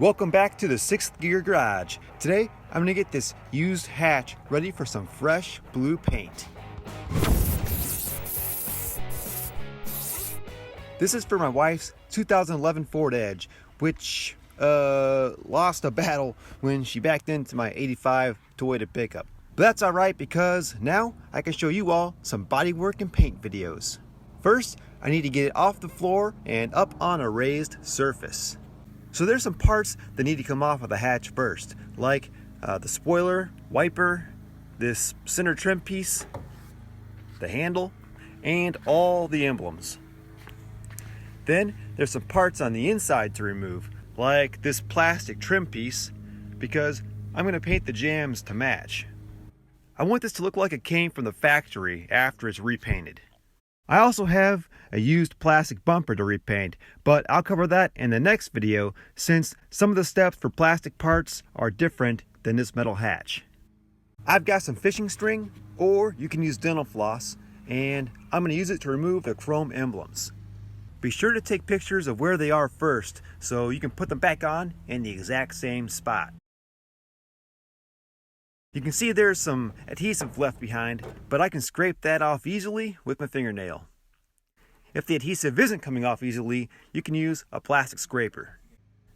Welcome back to the 6th Gear Garage. Today, I'm going to get this used hatch ready for some fresh blue paint. This is for my wife's 2011 Ford Edge, which lost a battle when she backed into my 85 Toyota pickup. But that's alright because now I can show you all some bodywork and paint videos. First, I need to get it off the floor and up on a raised surface. So there's some parts that need to come off of the hatch first, like the spoiler, wiper, this center trim piece, the handle, and all the emblems. Then there's some parts on the inside to remove, like this plastic trim piece, because I'm going to paint the jambs to match. I want this to look like it came from the factory after it's repainted. I also have a used plastic bumper to repaint, but I'll cover that in the next video since some of the steps for plastic parts are different than this metal hatch. I've got some fishing string, or you can use dental floss, and I'm going to use it to remove the chrome emblems. Be sure to take pictures of where they are first so you can put them back on in the exact same spot. You can see there's some adhesive left behind, but I can scrape that off easily with my fingernail. If the adhesive isn't coming off easily, you can use a plastic scraper.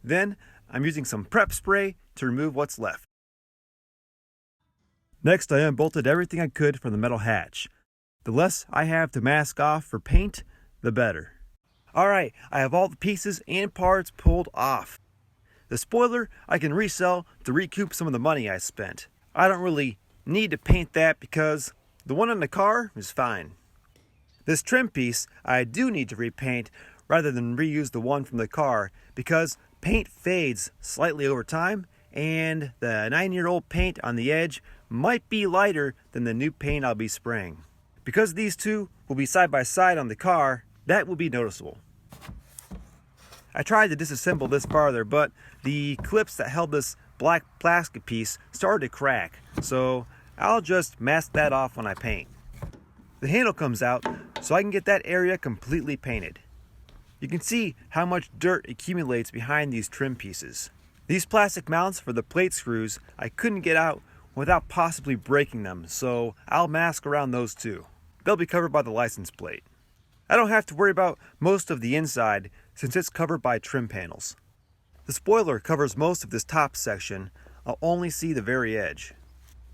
Then, I'm using some prep spray to remove what's left. Next, I unbolted everything I could from the metal hatch. The less I have to mask off for paint, the better. Alright, I have all the pieces and parts pulled off. The spoiler I can resell to recoup some of the money I spent. I don't really need to paint that because the one on the car is fine. This trim piece I do need to repaint rather than reuse the one from the car because paint fades slightly over time and the 9-year-old paint on the edge might be lighter than the new paint I'll be spraying. Because these two will be side by side on the car, that will be noticeable. I tried to disassemble this farther, but the clips that held this black plastic piece started to crack, so I'll just mask that off when I paint. The handle comes out so I can get that area completely painted. You can see how much dirt accumulates behind these trim pieces. These plastic mounts for the plate screws I couldn't get out without possibly breaking them, so I'll mask around those too. They'll be covered by the license plate. I don't have to worry about most of the inside since it's covered by trim panels. The spoiler covers most of this top section. I'll only see the very edge.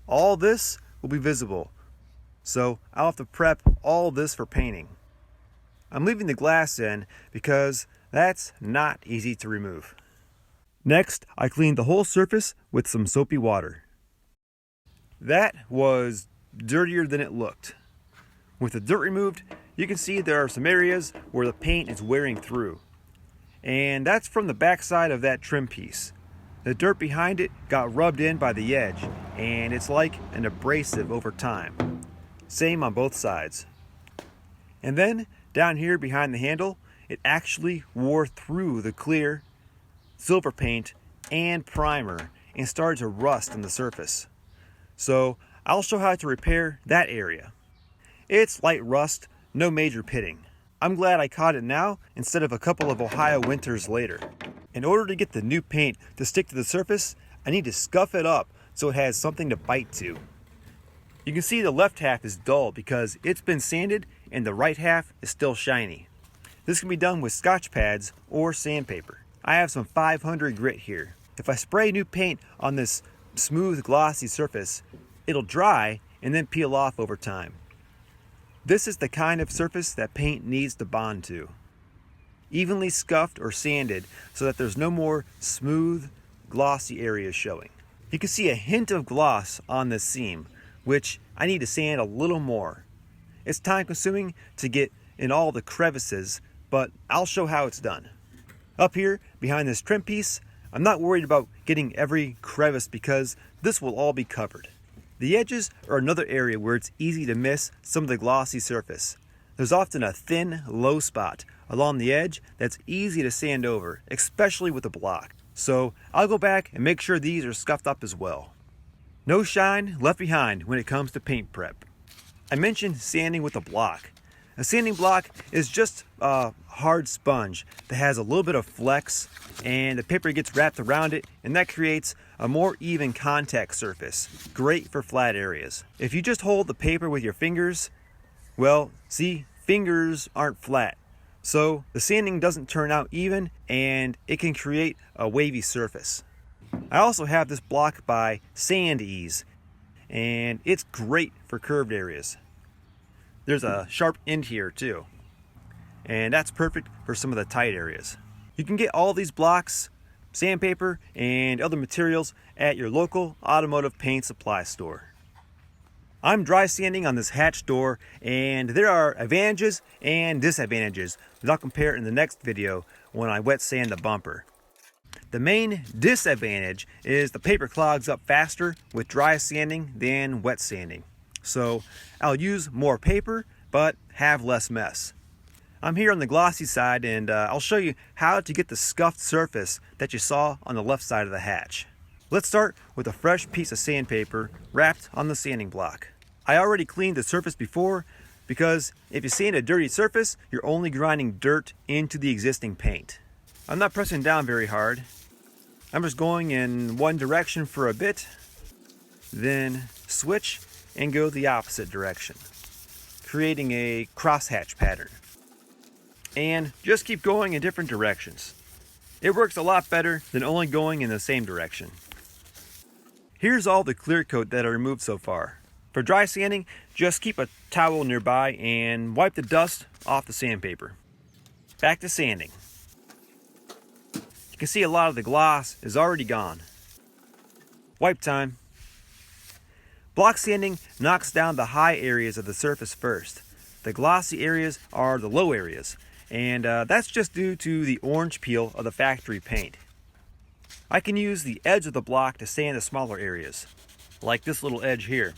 All this will be visible, so I'll have to prep all this for painting. I'm leaving the glass in because that's not easy to remove. Next, I cleaned the whole surface with some soapy water. That was dirtier than it looked. With the dirt removed, you can see there are some areas where the paint is wearing through. And that's from the back side of that trim piece. The dirt behind it got rubbed in by the edge, and it's like an abrasive over time. Same on both sides. And then, down here behind the handle, it actually wore through the clear silver paint and primer and started to rust on the surface. So, I'll show how to repair that area. It's light rust, no major pitting. I'm glad I caught it now instead of a couple of Ohio winters later. In order to get the new paint to stick to the surface, I need to scuff it up so it has something to bite to. You can see the left half is dull because it's been sanded and the right half is still shiny. This can be done with Scotch pads or sandpaper. I have some 500 grit here. If I spray new paint on this smooth glossy surface, it'll dry and then peel off over time. This is the kind of surface that paint needs to bond to. Evenly scuffed or sanded so that there's no more smooth, glossy areas showing. You can see a hint of gloss on this seam, which I need to sand a little more. It's time consuming to get in all the crevices, but I'll show how it's done. Up here, behind this trim piece, I'm not worried about getting every crevice because this will all be covered. The edges are another area where it's easy to miss some of the glossy surface. There's often a thin, low spot along the edge that's easy to sand over, especially with a block. So I'll go back and make sure these are scuffed up as well. No shine left behind when it comes to paint prep. I mentioned sanding with a block. A sanding block is just a hard sponge that has a little bit of flex, and the paper gets wrapped around it, and that creates a more even contact surface, great for flat areas. If you just hold the paper with your fingers, well, see, fingers aren't flat, so the sanding doesn't turn out even, and it can create a wavy surface. I also have this block by Sand Ease, and it's great for curved areas. There's a sharp end here too, and that's perfect for some of the tight areas. You can get all these blocks, sandpaper, and other materials at your local automotive paint supply store. I'm dry sanding on this hatch door, and there are advantages and disadvantages that I'll compare in the next video when I wet sand the bumper. The main disadvantage is the paper clogs up faster with dry sanding than wet sanding. So I'll use more paper but have less mess. I'm here on the glossy side, and I'll show you how to get the scuffed surface that you saw on the left side of the hatch. Let's start with a fresh piece of sandpaper wrapped on the sanding block. I already cleaned the surface before, because if you sand a dirty surface, you're only grinding dirt into the existing paint. I'm not pressing down very hard. I'm just going in one direction for a bit, then switch and go the opposite direction, creating a crosshatch pattern. And just keep going in different directions. It works a lot better than only going in the same direction. Here's all the clear coat that I removed so far. For dry sanding, just keep a towel nearby and wipe the dust off the sandpaper. Back to sanding. You can see a lot of the gloss is already gone. Wipe time. Block sanding knocks down the high areas of the surface first. The glossy areas are the low areas, and that's just due to the orange peel of the factory paint. I can use the edge of the block to sand the smaller areas, like this little edge here.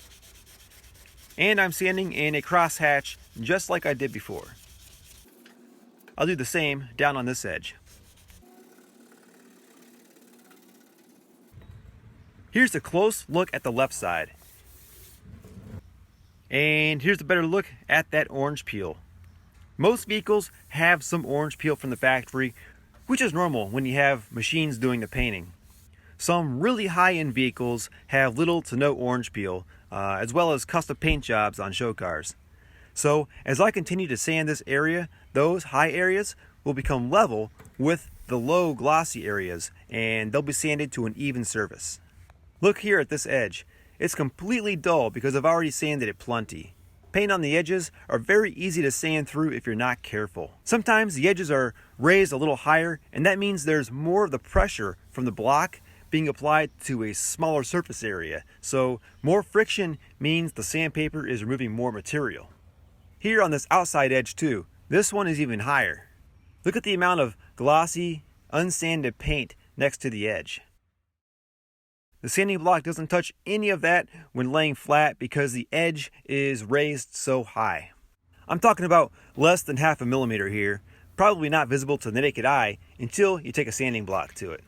And I'm sanding in a crosshatch just like I did before. I'll do the same down on this edge. Here's a close look at the left side. And here's a better look at that orange peel. Most vehicles have some orange peel from the factory, which is normal when you have machines doing the painting. Some really high-end vehicles have little to no orange peel, as well as custom paint jobs on show cars. So as I continue to sand this area, those high areas will become level with the low glossy areas, and they'll be sanded to an even surface. Look here at this edge. It's completely dull because I've already sanded it plenty. Paint on the edges are very easy to sand through if you're not careful. Sometimes the edges are raised a little higher, and that means there's more of the pressure from the block being applied to a smaller surface area. So more friction means the sandpaper is removing more material. Here on this outside edge too, this one is even higher. Look at the amount of glossy, unsanded paint next to the edge. The sanding block doesn't touch any of that when laying flat because the edge is raised so high. I'm talking about less than 0.5 millimeter here, probably not visible to the naked eye until you take a sanding block to it.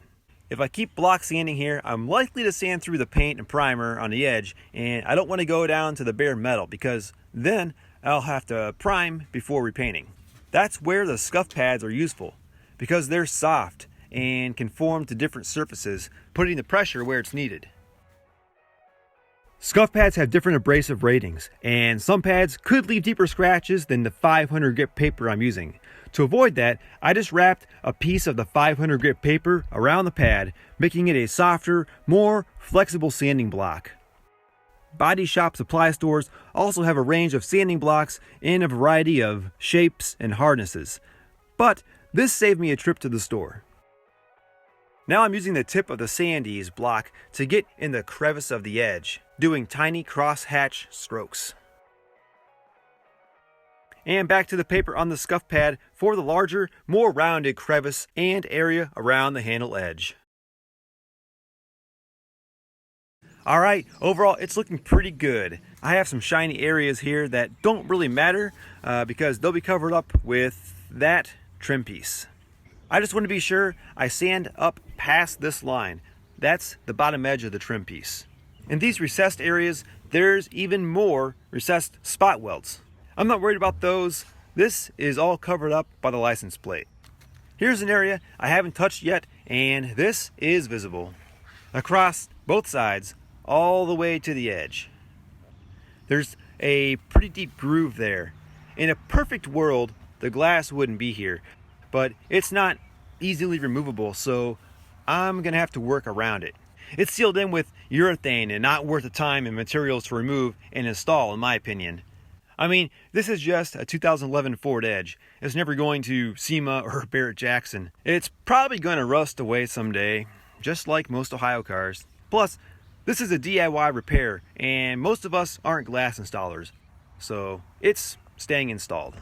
If I keep block sanding here, I'm likely to sand through the paint and primer on the edge, and I don't want to go down to the bare metal because then I'll have to prime before repainting. That's where the scuff pads are useful because they're soft and can form to different surfaces, putting the pressure where it's needed. Scuff pads have different abrasive ratings, and some pads could leave deeper scratches than the 500 grit paper I'm using. To avoid that, I just wrapped a piece of the 500 grit paper around the pad, making it a softer, more flexible sanding block. Body shop supply stores also have a range of sanding blocks in a variety of shapes and hardnesses, but this saved me a trip to the store. Now I'm using the tip of the Sand Ease block to get in the crevice of the edge, doing tiny cross-hatch strokes. And back to the paper on the scuff pad for the larger, more rounded crevice and area around the handle edge. Alright, overall it's looking pretty good. I have some shiny areas here that don't really matter because they'll be covered up with that trim piece. I just want to be sure I sand up past this line. That's the bottom edge of the trim piece. In these recessed areas, there's even more recessed spot welds. I'm not worried about those this is all covered up by the license plate. Here's an area I haven't touched yet, and this is visible across both sides all the way to the edge. There's a pretty deep groove there. In a perfect world, the glass wouldn't be here, but it's not easily removable, so I'm gonna have to work around it. It's sealed in with urethane and not worth the time and materials to remove and install, in my opinion. I mean, this is just a 2011 Ford Edge. It's never going to SEMA or Barrett Jackson. It's probably going to rust away someday, just like most Ohio cars. Plus, this is a DIY repair, and most of us aren't glass installers, so it's staying installed.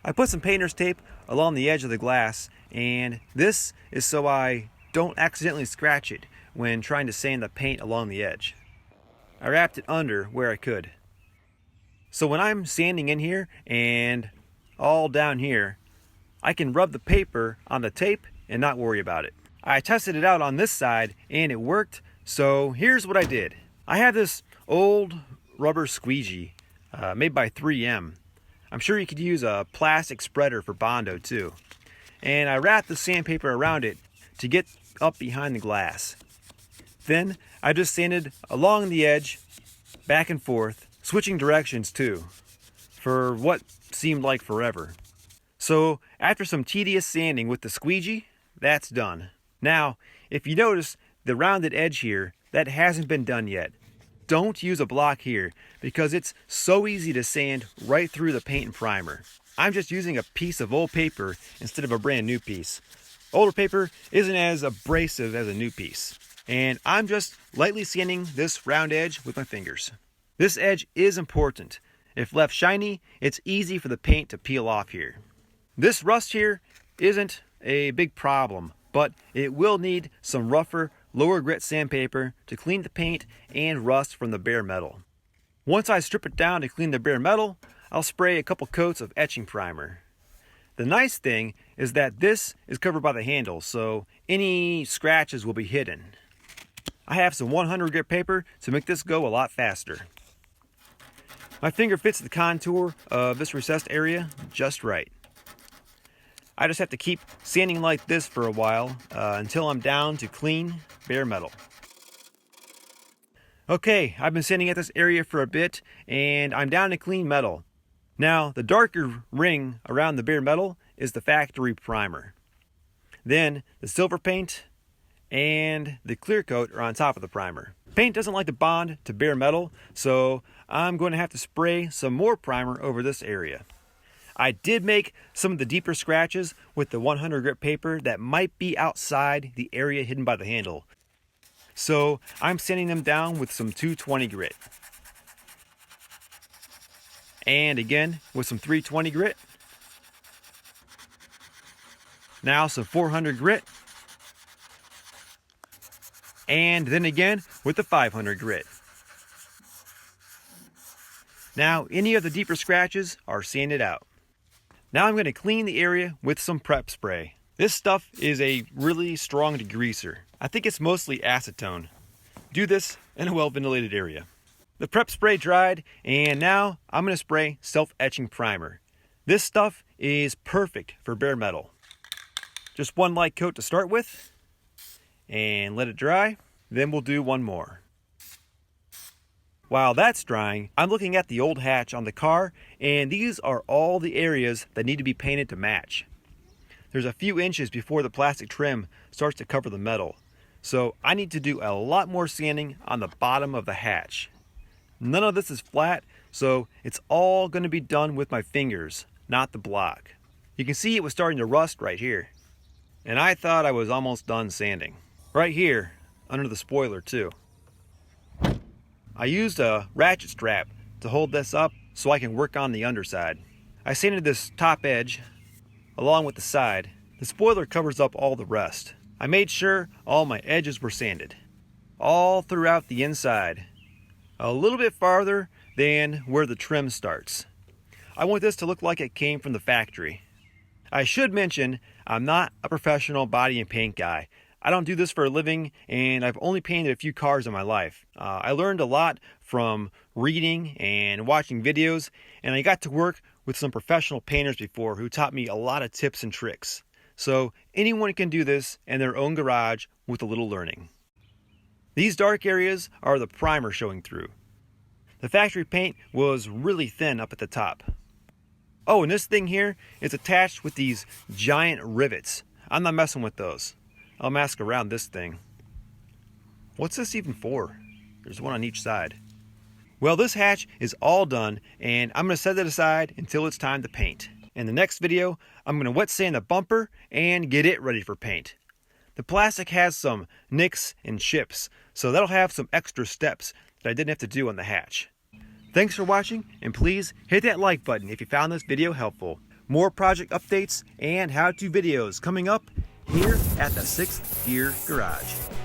I put some painter's tape along the edge of the glass, and this is so I don't accidentally scratch it when trying to sand the paint along the edge. I wrapped it under where I could. So when I'm sanding in here and all down here, I can rub the paper on the tape and not worry about it. I tested it out on this side and it worked, so here's what I did. I have this old rubber squeegee made by 3M. I'm sure you could use a plastic spreader for Bondo too. And I wrapped the sandpaper around it to get up behind the glass. Then I just sanded along the edge, back and forth, switching directions too, for what seemed like forever. So after some tedious sanding with the squeegee, that's done. Now, if you notice the rounded edge here, that hasn't been done yet. Don't use a block here because it's so easy to sand right through the paint and primer. I'm just using a piece of old paper instead of a brand new piece. Older paper isn't as abrasive as a new piece. And I'm just lightly sanding this round edge with my fingers. This edge is important. If left shiny, it's easy for the paint to peel off here. This rust here isn't a big problem, but it will need some rougher, lower grit sandpaper to clean the paint and rust from the bare metal. Once I strip it down to clean the bare metal, I'll spray a couple coats of etching primer. The nice thing is that this is covered by the handle, so any scratches will be hidden. I have some 100 grit paper to make this go a lot faster. My finger fits the contour of this recessed area just right. I just have to keep sanding like this for a while until I'm down to clean bare metal. Okay, I've been sanding at this area for a bit and I'm down to clean metal. Now, the darker ring around the bare metal is the factory primer. Then the silver paint and the clear coat are on top of the primer. Paint doesn't like to bond to bare metal, so I'm going to have to spray some more primer over this area. I did make some of the deeper scratches with the 100 grit paper that might be outside the area hidden by the handle. So I'm sanding them down with some 220 grit. And again with some 320 grit. Now some 400 grit. And then again with the 500 grit. Now any of the deeper scratches are sanded out. Now I'm going to clean the area with some prep spray. This stuff is a really strong degreaser. I think it's mostly acetone. Do this in a well-ventilated area. The prep spray dried, and now I'm going to spray self-etching primer. This stuff is perfect for bare metal. Just one light coat to start with, and let it dry. Then we'll do one more. While that's drying, I'm looking at the old hatch on the car, and these are all the areas that need to be painted to match. There's a few inches before the plastic trim starts to cover the metal, so I need to do a lot more sanding on the bottom of the hatch. None of this is flat, so it's all going to be done with my fingers, not the block. You can see it was starting to rust right here, and I thought I was almost done sanding. Right here, under the spoiler too. I used a ratchet strap to hold this up so I can work on the underside. I sanded this top edge along with the side. The spoiler covers up all the rest. I made sure all my edges were sanded, all throughout the inside, a little bit farther than where the trim starts. I want this to look like it came from the factory. I should mention I'm not a professional body and paint guy. I don't do this for a living, and I've only painted a few cars in my life. I learned a lot from reading and watching videos, and I got to work with some professional painters before who taught me a lot of tips and tricks. So anyone can do this in their own garage with a little learning. These dark areas are the primer showing through. The factory paint was really thin up at the top. Oh, and this thing here is attached with these giant rivets. I'm not messing with those. I'll mask around this thing. What's this even for? There's one on each side. Well, this hatch is all done, and I'm going to set it aside until it's time to paint. In the next video, I'm going to wet sand the bumper and get it ready for paint. The plastic has some nicks and chips, so that'll have some extra steps that I didn't have to do on the hatch. Thanks for watching, and please hit that like button if you found this video helpful. More project updates and how-to videos coming up here at the 6th Gear Garage.